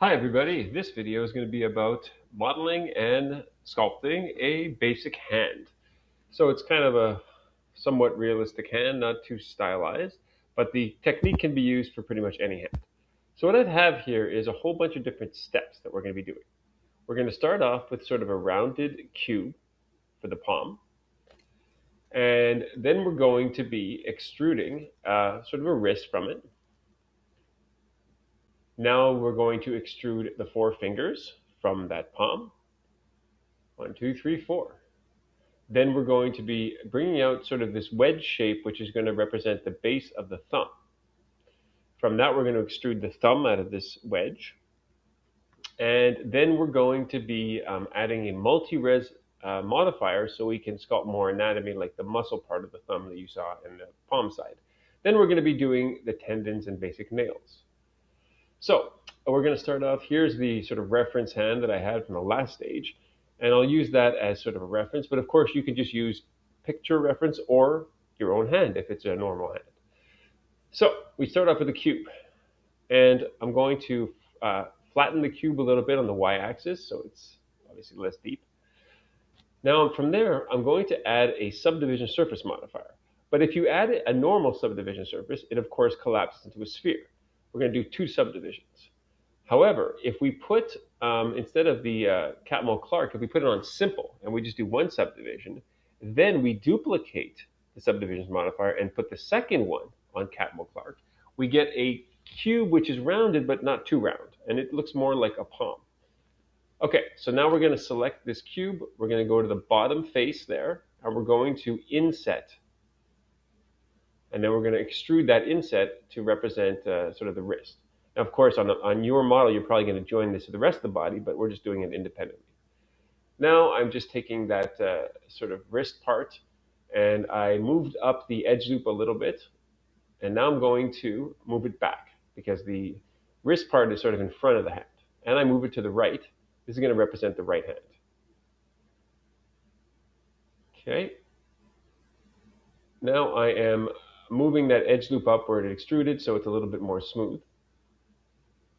Hi everybody, this video is going to be about modeling and sculpting a basic hand. So it's kind of a somewhat realistic hand, not too stylized, but the technique can be used for pretty much any hand. So what I have here is a whole bunch of different steps that we're going to be doing. We're going to start off with sort of a rounded cube for the palm, and then we're going to be extruding sort of a wrist from it. Now we're going to extrude the four fingers from that palm. One, two, three, four. Then we're going to be bringing out sort of this wedge shape, which is going to represent the base of the thumb. From that, we're going to extrude the thumb out of this wedge. And then we're going to be adding a multi-res modifier so we can sculpt more anatomy, like the muscle part of the thumb that you saw in the palm side. Then we're going to be doing the tendons and basic nails. So we're going to start off. Here's the sort of reference hand that I had from the last stage. And I'll use that as sort of a reference. But of course, you can just use picture reference or your own hand if it's a normal hand. So we start off with a cube. And I'm going to flatten the cube a little bit on the y-axis, so it's obviously less deep. Now from there, I'm going to add a subdivision surface modifier. But if you add a normal subdivision surface, it of course collapses into a sphere. We're going to do two subdivisions. However, if we put, instead of the Catmull-Clark, if we put it on simple and we just do one subdivision, then we duplicate the subdivisions modifier and put the second one on Catmull-Clark, we get a cube which is rounded but not too round, and it looks more like a palm. Okay, so now we're going to select this cube. We're going to go to the bottom face there, and we're going to inset. And then we're going to extrude that inset to represent sort of the wrist. Now, of course, on your model, you're probably going to join this to the rest of the body, but we're just doing it independently. Now I'm just taking that sort of wrist part, and I moved up the edge loop a little bit, and now I'm going to move it back because the wrist part is sort of in front of the hand. And I move it to the right. This is going to represent the right hand. Okay. Now I am moving that edge loop up where it extruded so it's a little bit more smooth.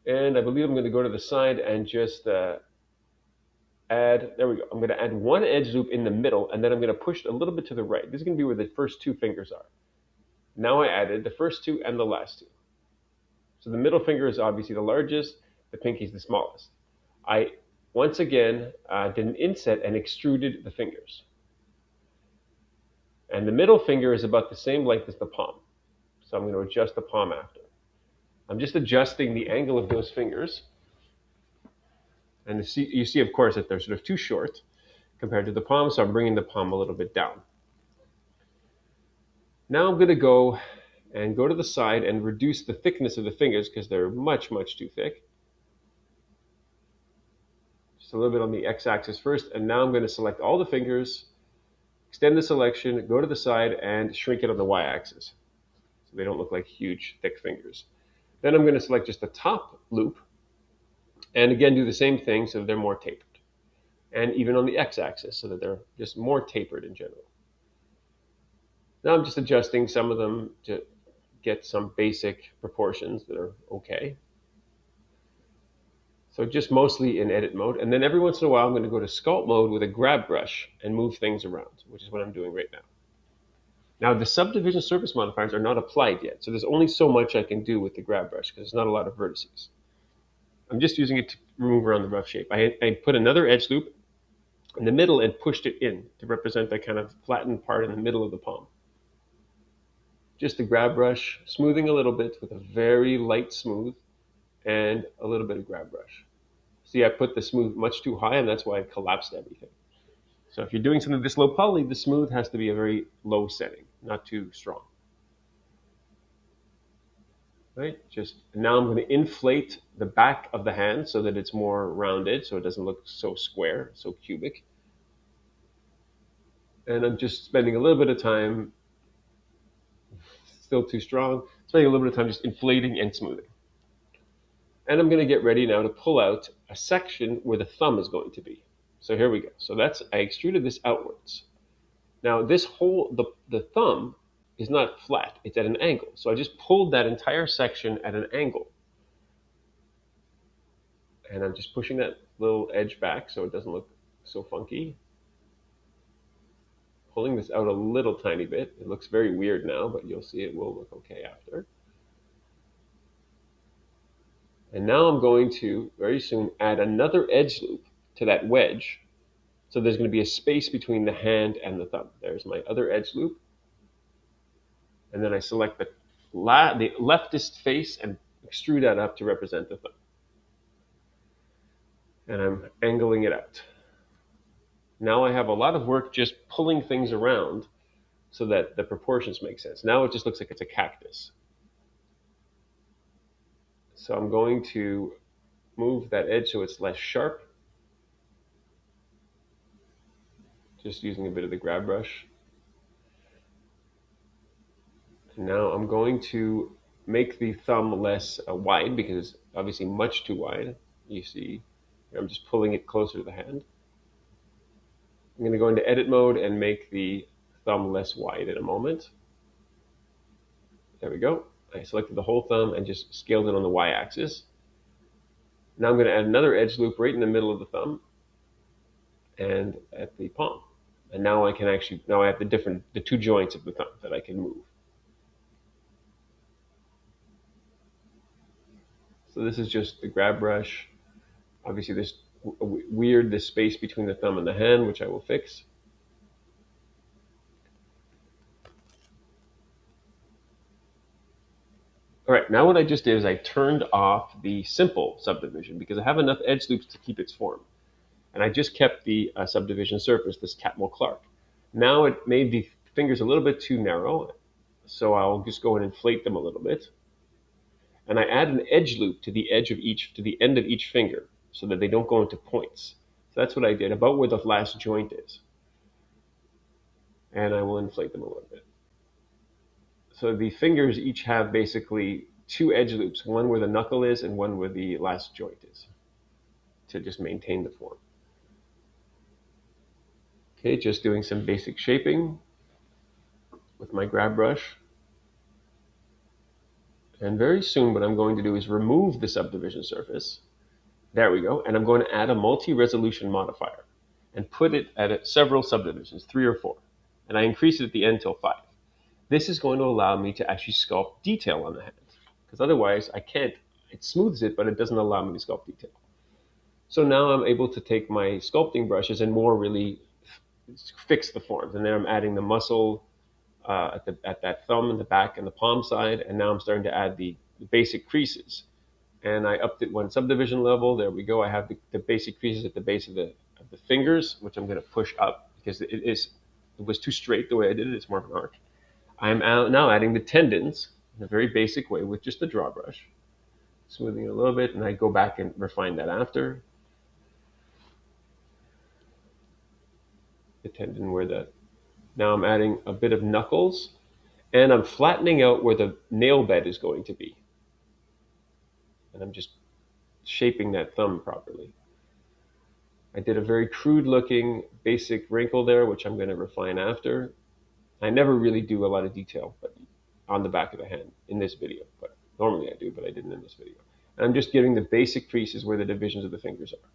And I believe I'm going to go to the side and just add, there we go. I'm going to add one edge loop in the middle, and then I'm going to push it a little bit to the right. This is going to be where the first two fingers are. Now I added the first two and the last two. So the middle finger is obviously the largest, the pinky is the smallest. I, once again, did an inset and extruded the fingers. And the middle finger is about the same length as the palm. So I'm going to adjust the palm after. I'm just adjusting the angle of those fingers. And you see, of course, that they're sort of too short compared to the palm, so I'm bringing the palm a little bit down. Now I'm going to go to the side and reduce the thickness of the fingers because they're much, much too thick. Just a little bit on the x-axis first, and now I'm going to select all the fingers, extend the selection, go to the side, and shrink it on the y-axis so they don't look like huge, thick fingers. Then I'm going to select just the top loop, and again do the same thing so that they're more tapered. And even on the x-axis so that they're just more tapered in general. Now I'm just adjusting some of them to get some basic proportions that are okay. So just mostly in edit mode. And then every once in a while I'm going to go to sculpt mode with a grab brush and move things around, which is what I'm doing right now. Now the subdivision surface modifiers are not applied yet, so there's only so much I can do with the grab brush because there's not a lot of vertices. I'm just using it to remove around the rough shape. I put another edge loop in the middle and pushed it in to represent that kind of flattened part in the middle of the palm. Just the grab brush, smoothing a little bit with a very light smooth and a little bit of grab brush. See, I put the smooth much too high, and that's why I collapsed everything. So if you're doing something this low poly, the smooth has to be a very low setting, not too strong. Right? Just now I'm going to inflate the back of the hand so that it's more rounded, so it doesn't look so square, so cubic. And I'm just spending a little bit of time, still too strong, spending a little bit of time just inflating and smoothing. And I'm going to get ready now to pull out a section where the thumb is going to be. So here we go. So I extruded this outwards. Now this whole, the thumb is not flat, it's at an angle. So I just pulled that entire section at an angle. And I'm just pushing that little edge back so it doesn't look so funky. Pulling this out a little tiny bit. It looks very weird now, but you'll see it will look okay after. And now I'm going to, very soon, add another edge loop to that wedge. So there's going to be a space between the hand and the thumb. There's my other edge loop. And then I select the leftist face and extrude that up to represent the thumb. And I'm angling it out. Now I have a lot of work just pulling things around so that the proportions make sense. Now it just looks like it's a cactus. So I'm going to move that edge so it's less sharp. Just using a bit of the grab brush. And now I'm going to make the thumb less wide because it's obviously much too wide. You see, I'm just pulling it closer to the hand. I'm going to go into edit mode and make the thumb less wide in a moment. There we go. I selected the whole thumb and just scaled it on the y-axis. Now I'm going to add another edge loop right in the middle of the thumb and at the palm. And now I can actually, now I have the two joints of the thumb that I can move. So this is just the grab brush. Obviously there's this space between the thumb and the hand, which I will fix. All right, now what I just did is I turned off the simple subdivision because I have enough edge loops to keep its form. And I just kept the subdivision surface, this Catmull-Clark. Now it made the fingers a little bit too narrow, so I'll just go and inflate them a little bit. And I add an edge loop to the end of each finger so that they don't go into points. So that's what I did, about where the last joint is. And I will inflate them a little bit. So the fingers each have basically two edge loops, one where the knuckle is and one where the last joint is, to just maintain the form. Okay, just doing some basic shaping with my grab brush. And very soon what I'm going to do is remove the subdivision surface. There we go. And I'm going to add a multi-resolution modifier and put it at several subdivisions, 3 or 4. And I increase it at the end till 5. This is going to allow me to actually sculpt detail on the hand, because otherwise I can't. It smooths it, but it doesn't allow me to sculpt detail. So now I'm able to take my sculpting brushes and more really fix the forms. And then I'm adding the muscle at that thumb and the back and the palm side. And now I'm starting to add the basic creases. And I upped it one subdivision level. There we go. I have the basic creases at the base of the fingers, which I'm going to push up because it was too straight the way I did it. It's more of an arc. I'm now adding the tendons in a very basic way with just the draw brush, smoothing it a little bit, and I go back and refine that after. The tendon now I'm adding a bit of knuckles, and I'm flattening out where the nail bed is going to be. And I'm just shaping that thumb properly. I did a very crude looking basic wrinkle there, which I'm going to refine after. I never really do a lot of detail but on the back of the hand in this video, but normally I do, but I didn't in this video. And I'm just giving the basic creases where the divisions of the fingers are.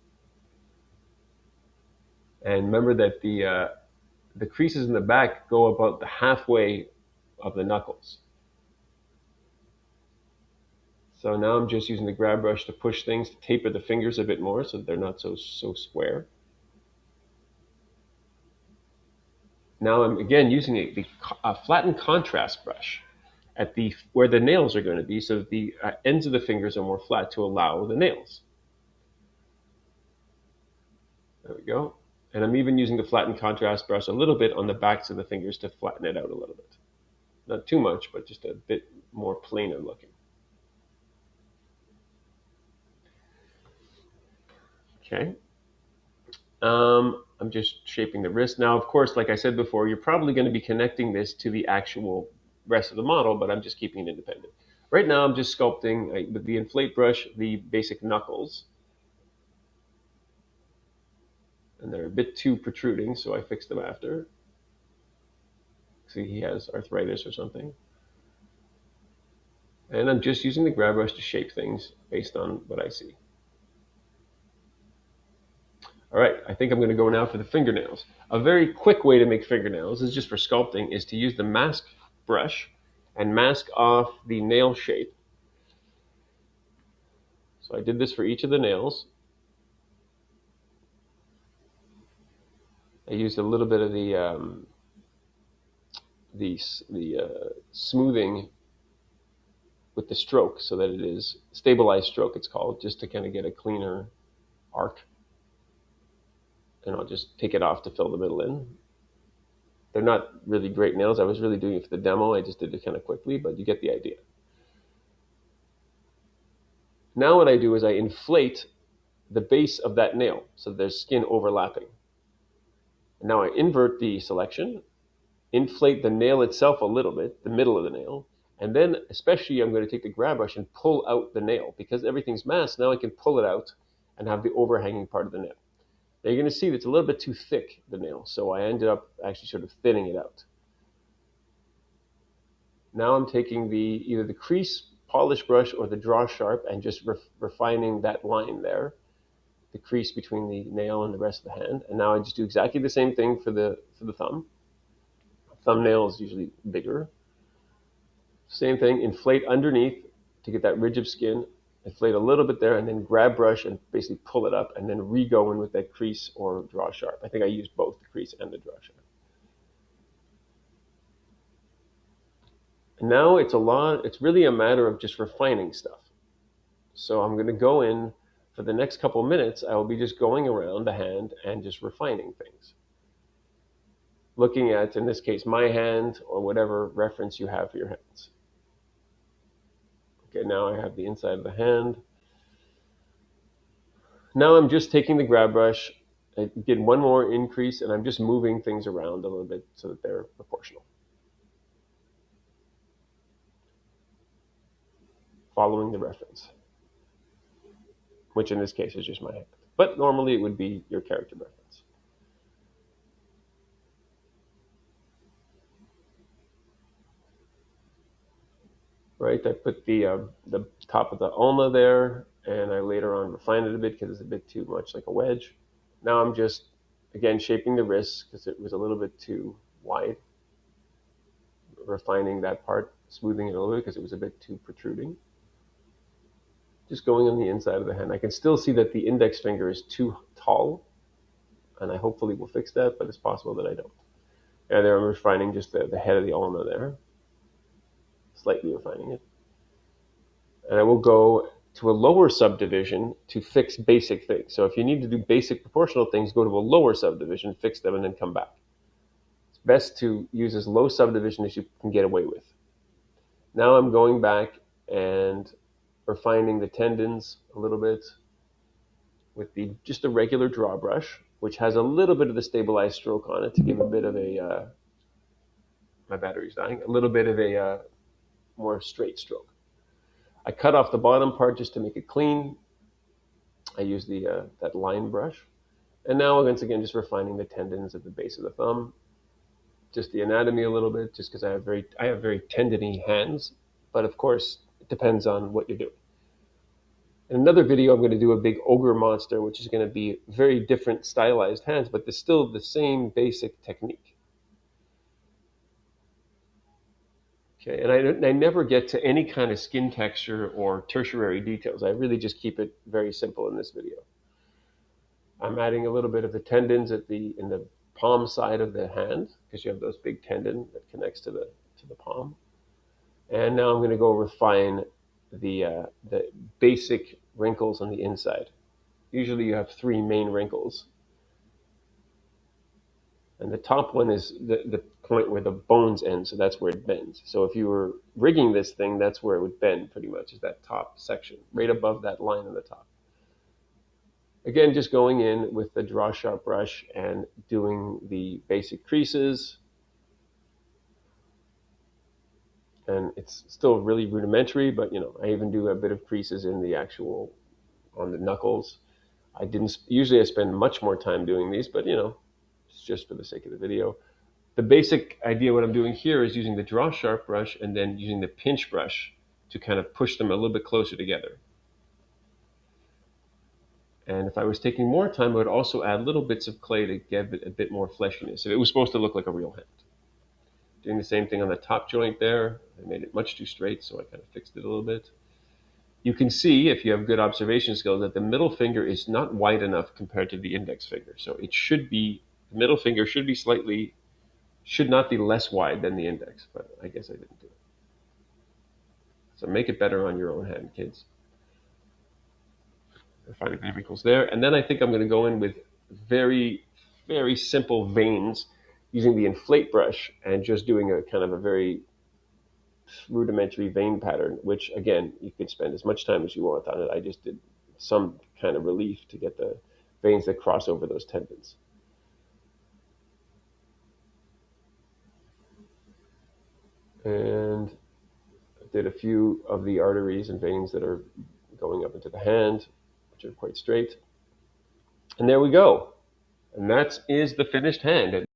And remember that the creases in the back go about the halfway of the knuckles. So now I'm just using the grab brush to push things, to taper the fingers a bit more so that they're not so square. Now I'm again using a flattened contrast brush at where the nails are going to be, so that the ends of the fingers are more flat to allow the nails. There we go. And I'm even using the flattened contrast brush a little bit on the backs of the fingers to flatten it out a little bit. Not too much, but just a bit more plainer looking. Okay. I'm just shaping the wrist. Now, of course, like I said before, you're probably going to be connecting this to the actual rest of the model, but I'm just keeping it independent. Right now, I'm just sculpting with the inflate brush, the basic knuckles. And they're a bit too protruding, so I fixed them after. See, he has arthritis or something. And I'm just using the grab brush to shape things based on what I see. All right, I think I'm going to go now for the fingernails. A very quick way to make fingernails is just for sculpting is to use the mask brush and mask off the nail shape. So I did this for each of the nails. I used a little bit of the smoothing with the stroke so that it is stabilized stroke, it's called, just to kind of get a cleaner arc. And I'll just take it off to fill the middle in. They're not really great nails. I was really doing it for the demo. I just did it kind of quickly, but you get the idea. Now what I do is I inflate the base of that nail so there's skin overlapping. And now I invert the selection, inflate the nail itself a little bit, the middle of the nail, and then especially I'm going to take the grab brush and pull out the nail. Because everything's masked, now I can pull it out and have the overhanging part of the nail. Now you're going to see that it's a little bit too thick, the nail, so I ended up actually sort of thinning it out. Now I'm taking either the crease polish brush or the draw sharp and just refining that line there, the crease between the nail and the rest of the hand. And now I just do exactly the same thing for the thumb. Thumbnail is usually bigger. Same thing, inflate underneath to get that ridge of skin, inflate a little bit there, and then grab brush and basically pull it up, and then re-go in with that crease or draw sharp. I think I used both the crease and the draw sharp. And now it's really a matter of just refining stuff. So I'm going to go in for the next couple of minutes. I will be just going around the hand and just refining things. Looking at, in this case, my hand or whatever reference you have for your hands. Okay, now I have the inside of the hand. Now I'm just taking the grab brush. I did one more increase, and I'm just moving things around a little bit so that they're proportional. Following the reference, which in this case is just my hand. But normally it would be your character reference. Right, I put the top of the ulna there, and I later on refined it a bit because it's a bit too much like a wedge. Now I'm just, again, shaping the wrist because it was a little bit too wide. Refining that part, smoothing it a little bit because it was a bit too protruding. Just going on the inside of the hand. I can still see that the index finger is too tall, and I hopefully will fix that, but it's possible that I don't. And there I'm refining just the head of the ulna there, slightly refining it. And I will go to a lower subdivision to fix basic things. So if you need to do basic proportional things, go to a lower subdivision, fix them, and then come back. It's best to use as low subdivision as you can get away with. Now I'm going back and refining the tendons a little bit with just a regular draw brush, which has a little bit of the stabilized stroke on it to give a bit of a, my battery's dying, a little bit of a more straight stroke. I cut off the bottom part just to make it clean. I use that line brush. And now once again, just refining the tendons at the base of the thumb, just the anatomy a little bit, just because I have very tendony hands, but of course, it depends on what you're doing. In another video, I'm going to do a big ogre monster, which is going to be very different stylized hands, but there's still the same basic technique. Okay, and I never get to any kind of skin texture or tertiary details. I really just keep it very simple in this video. I'm adding a little bit of the tendons in the palm side of the hand, because you have those big tendon that connects to the palm. And now I'm going to go refine the basic wrinkles on the inside. Usually you have 3 main wrinkles. And the top one is the point where the bones end, so that's where it bends. So if you were rigging this thing, that's where it would bend pretty much, is that top section, right above that line on the top. Again, just going in with the draw sharp brush and doing the basic creases. And it's still really rudimentary, but I even do a bit of creases in on the knuckles. Usually I spend much more time doing these, but it's just for the sake of the video. The basic idea, what I'm doing here is using the draw sharp brush and then using the pinch brush to kind of push them a little bit closer together. And if I was taking more time, I would also add little bits of clay to give it a bit more fleshiness. So it was supposed to look like a real hand. Doing the same thing on the top joint there. I made it much too straight, so I kind of fixed it a little bit. You can see, if you have good observation skills, that the middle finger is not wide enough compared to the index finger. So it should be, the middle finger should be slightly, should not be less wide than the index, but I guess I didn't do it. So make it better on your own hand, kids. Find a green equals there. And then I think I'm going to go in with very, very simple veins using the inflate brush and just doing a kind of a very rudimentary vein pattern, which again, you can spend as much time as you want on it. I just did some kind of relief to get the veins that cross over those tendons. And I did a few of the arteries and veins that are going up into the hand, which are quite straight. And there we go. And that is the finished hand.